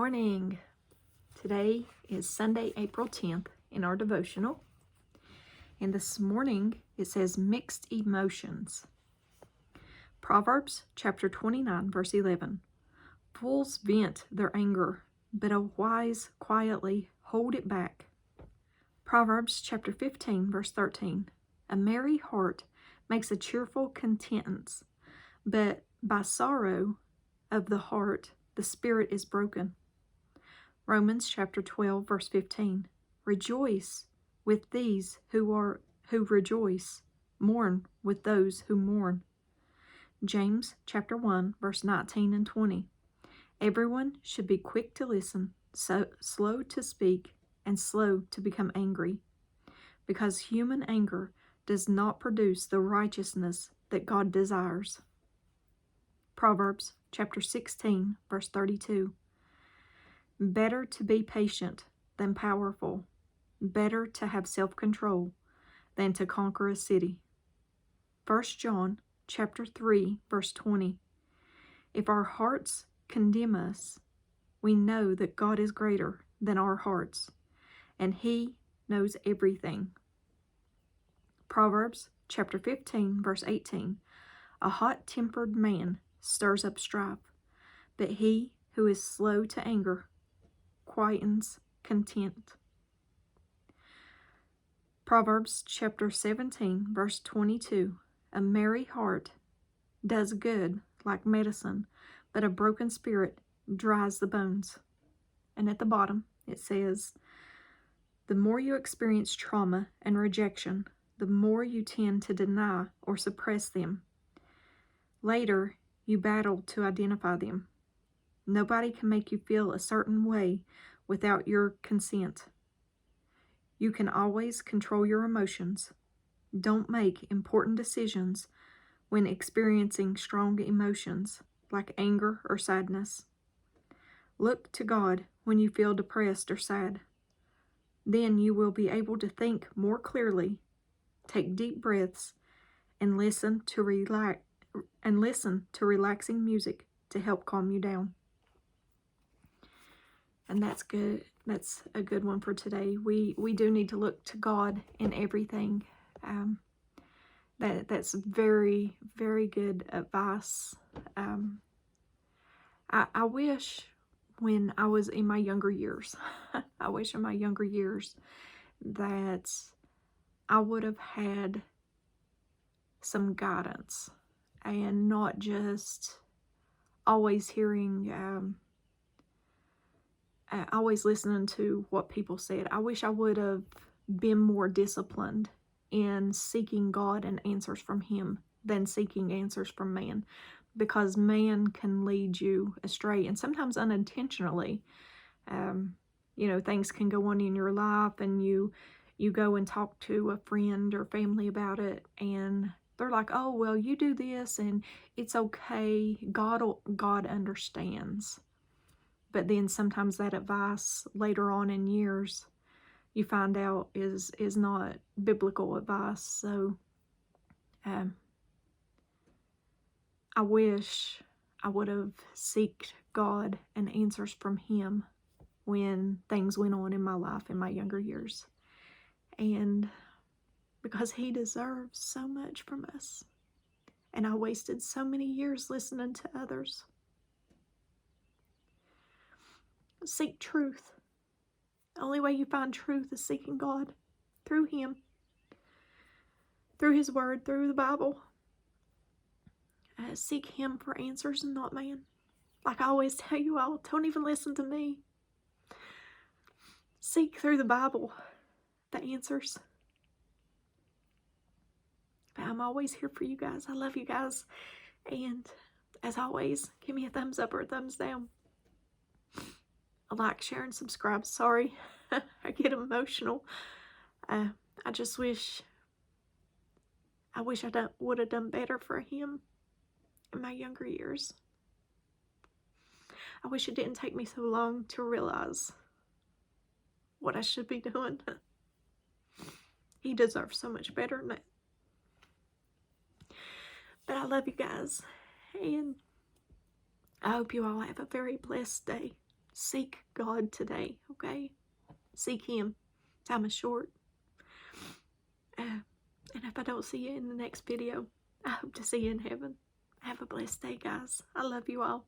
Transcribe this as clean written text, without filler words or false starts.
morning. Today is Sunday, April 10th in our devotional. And this morning it says mixed emotions. Proverbs chapter 29, verse 11. Fools vent their anger, but a wise quietly hold it back. Proverbs chapter 15, verse 13. A merry heart makes a cheerful countenance, but by sorrow of the heart the spirit is broken. Romans chapter 12, verse 15. Rejoice with these who rejoice, mourn with those who mourn. James chapter 1, verse 19 and 20. Everyone should be quick to listen, so slow to speak, and slow to become angry, because human anger does not produce the righteousness that God desires. Proverbs chapter 16, verse 32. Better to be patient than powerful, better to have self-control than to conquer a city. 1 John chapter 3, verse 20. If our hearts condemn us, we know that God is greater than our hearts, and He knows everything. Proverbs chapter 15, verse 18. A hot-tempered man stirs up strife, but he who is slow to anger quietens content. Proverbs chapter 17, verse 22. A merry heart does good like medicine, but a broken spirit dries the bones. And at the bottom it says, the more you experience trauma and rejection, the more you tend to deny or suppress them. Later, you battle to identify them. Nobody can make you feel a certain way without your consent. You can always control your emotions. Don't make important decisions when experiencing strong emotions like anger or sadness. Look to God when you feel depressed or sad. Then you will be able to think more clearly, take deep breaths, and listen to relaxing music to help calm you down. And that's good. That's a good one for today. We do need to look to God in everything. That's very, very good advice. I wish when I was in my younger years, I wish in my younger years that I would have had some guidance and not just always hearing always listening to what people said. I wish I would have been more disciplined in seeking God and answers from Him than seeking answers from man, because man can lead you astray, and sometimes unintentionally. Things can go on in your life, and you go and talk to a friend or family about it, and they're like, oh, well, you do this and it's okay. God understands. But then sometimes that advice later on in years you find out is not biblical advice. So I wish I would have sought God and answers from Him when things went on in my life in my younger years. And because He deserves so much from us. And I wasted so many years listening to others. Seek truth. The only way you find truth is seeking God through Him, through His Word, through the Bible. Seek Him for answers and not man. Like I always tell you all, don't even listen to me. Seek through the Bible the answers. But I'm always here for you guys. I love you guys. And as always, give me a thumbs up or a thumbs down. A like, share, and subscribe. Sorry, I get emotional. I just wish I would have done better for Him in my younger years. I wish it didn't take me so long to realize what I should be doing. He deserves so much better than that. But I love you guys, and I hope you all have a very blessed day. seek God today, okay? Seek Him. Time is short. And if I don't see you in the next video, I hope to see you in heaven. Have a blessed day, guys. I love you all.